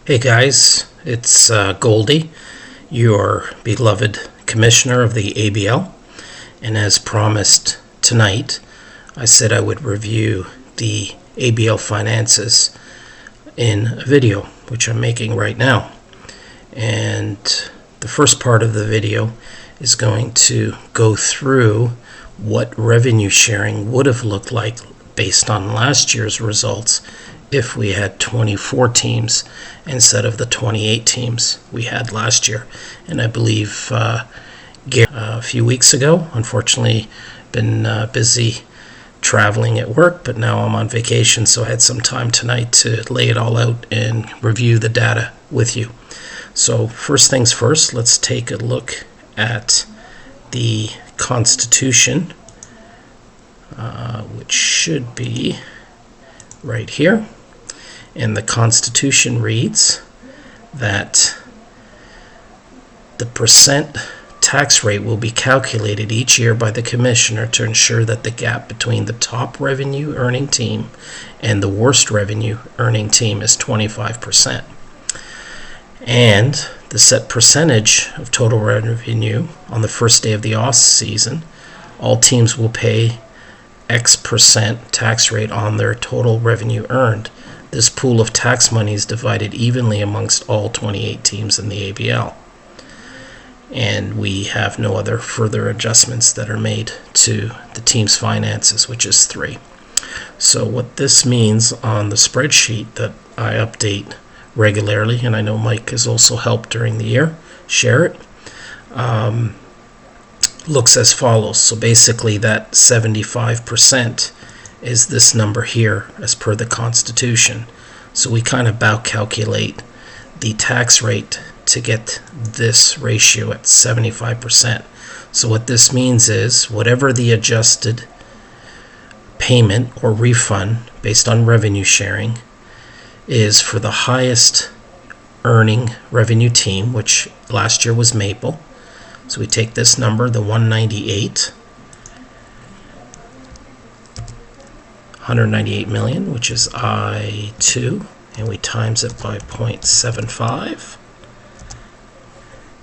Hey guys, it's Goldi, your beloved commissioner of the ABL, and as promised tonight, I said I would review the ABL finances in a video, which I'm making right now. And the first part of the video is going to go through what revenue sharing would have looked like based on last year's results if we had 24 teams instead of the 28 teams we had last year. And I believe Gary, a few weeks ago, unfortunately been busy traveling at work, but now I'm on vacation, so I had some time tonight to lay it all out and review the data with you. So first things first, let's take a look at the Constitution, which should be right here. And the Constitution reads that the percent tax rate will be calculated each year by the Commissioner to ensure that the gap between the top revenue earning team and the worst revenue earning team is 25%. And the set percentage of total revenue on the first day of the off season, all teams will pay X percent tax rate on their total revenue earned. This pool of tax money is divided evenly amongst all 28 teams in the ABL. And we have no other further adjustments that are made to the team's finances, which is 3. So what this means on the spreadsheet that I update regularly, and I know Mike has also helped during the year, share it, looks as follows. So basically that 75% is this number here as per the Constitution. So we kind of back calculate the tax rate to get this ratio at 75%. So what this means is whatever the adjusted payment or refund based on revenue sharing is for the highest earning revenue team, which last year was Maple. So we take this number, the 198 million, which is I2, and we times it by 0.75.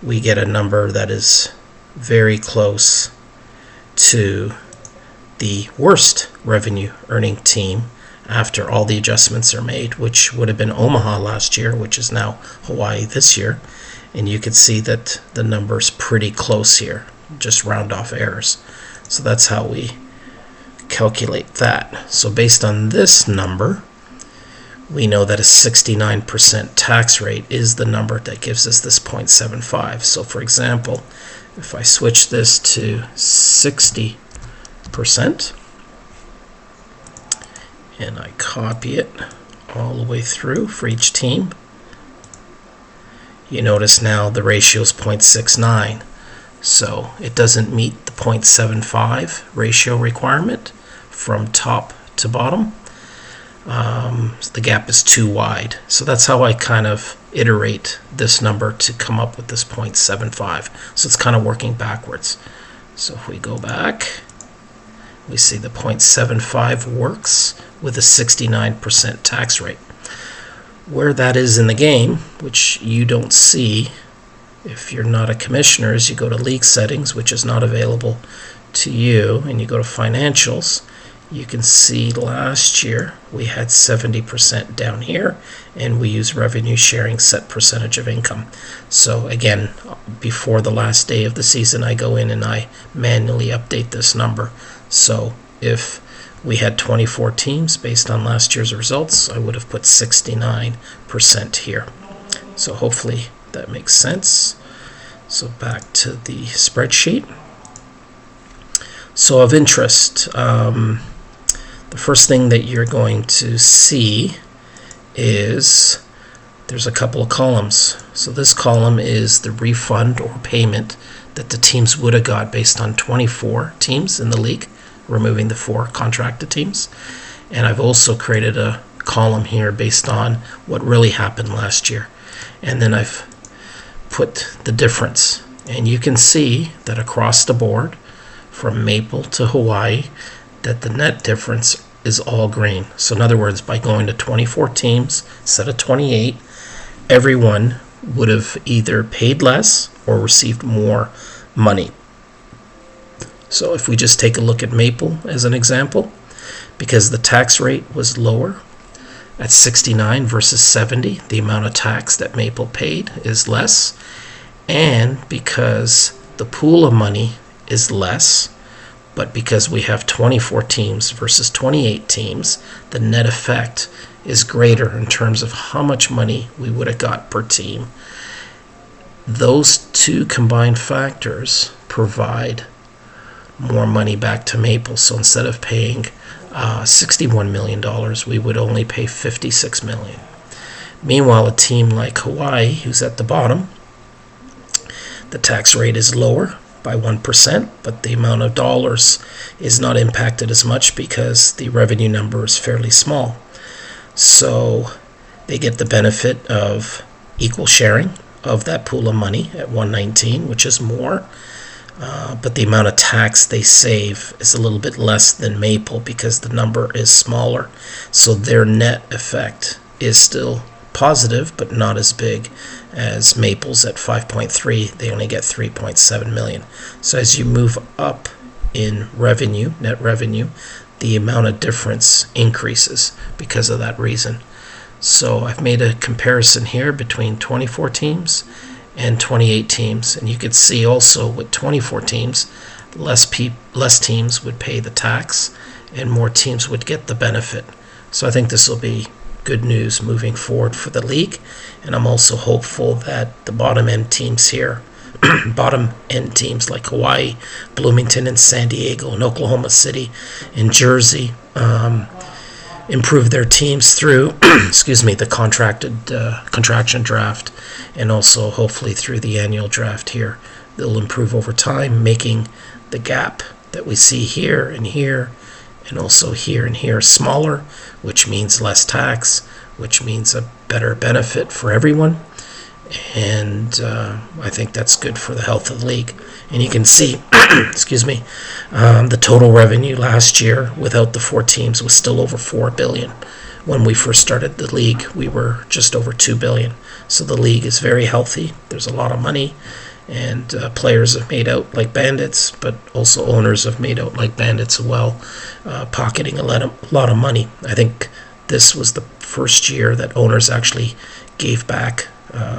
We get a number that is very close to the worst revenue earning team after all the adjustments are made, which would have been Omaha last year, which is now Hawaii this year. And you can see that the number's pretty close here, just round off errors. So that's how we calculate that. So based on this number, we know that a 69% tax rate is the number that gives us this 0.75. So for example, if I switch this to 60% and I copy it all the way through for each team, you notice now the ratio is 0.69. So it doesn't meet the 0.75 ratio requirement from top to bottom. The gap is too wide. So that's how I kind of iterate this number to come up with this 0.75. So it's kind of working backwards. So if we go back, we see the 0.75 works with a 69% tax rate. Where that is in the game, which you don't see if you're not a commissioner, is you go to league settings, which is not available to you, and you go to financials. You can see last year we had 70% down here, and we use revenue sharing set percentage of income. So again, before the last day of the season, I go in and I manually update this number. So if we had 24 teams based on last year's results, I would have put 69% here. So hopefully that makes sense. So back to the spreadsheet. So of interest, the first thing that you're going to see is there's a couple of columns. So this column is the refund or payment that the teams would have got based on 24 teams in the league, removing the 4 contracted teams. And I've also created a column here based on what really happened last year. And then I've put the difference. And you can see that across the board, from Maple to Hawaii, that the net difference is all green. So in other words, by going to 24 teams instead of 28, everyone would have either paid less or received more money. So if we just take a look at Maple as an example, because the tax rate was lower at 69 versus 70, the amount of tax that Maple paid is less, and because the pool of money is less, but because we have 24 teams versus 28 teams, the net effect is greater in terms of how much money we would have got per team. Those two combined factors provide more money back to Maple. So instead of paying $61 million, we would only pay $56 million. Meanwhile, a team like Hawaii, who's at the bottom, the tax rate is lower by 1%, but the amount of dollars is not impacted as much because the revenue number is fairly small. So they get the benefit of equal sharing of that pool of money at 119, which is more. But the amount of tax they save is a little bit less than Maple because the number is smaller. So their net effect is still positive, but not as big as Maple's at 5.3. They only get 3.7 million. So as you move up in revenue, net revenue, the amount of difference increases because of that reason. So I've made a comparison here between 24 teams and 28 teams, and you could see also with 24 teams, less teams would pay the tax and more teams would get the benefit. So I think this will be good news moving forward for the league, and I'm also hopeful that the bottom end teams here, bottom end teams like Hawaii, Bloomington, and San Diego, and Oklahoma City, and Jersey, improve their teams through the contraction draft, and also hopefully through the annual draft here. They'll improve over time, making the gap that we see here and also here and here smaller, which means less tax, which means a better benefit for everyone. And I think that's good for the health of the league. And you can see, the total revenue last year without the 4 teams was still over $4 billion. When we first started the league, we were just over $2 billion. So the league is very healthy. There's a lot of money, and players have made out like bandits, but also owners have made out like bandits as well, pocketing a lot of money. I think this was the first year that owners actually gave back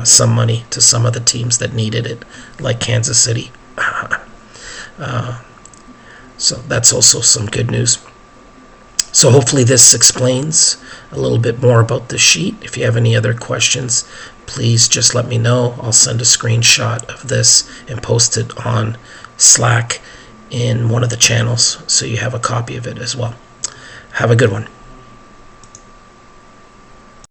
some money to some of the teams that needed it, like Kansas City. So that's also some good news. So hopefully this explains a little bit more about the sheet. If you have any other questions, please just let me know. I'll send a screenshot of this and post it on Slack in one of the channels so you have a copy of it as well. Have a good one.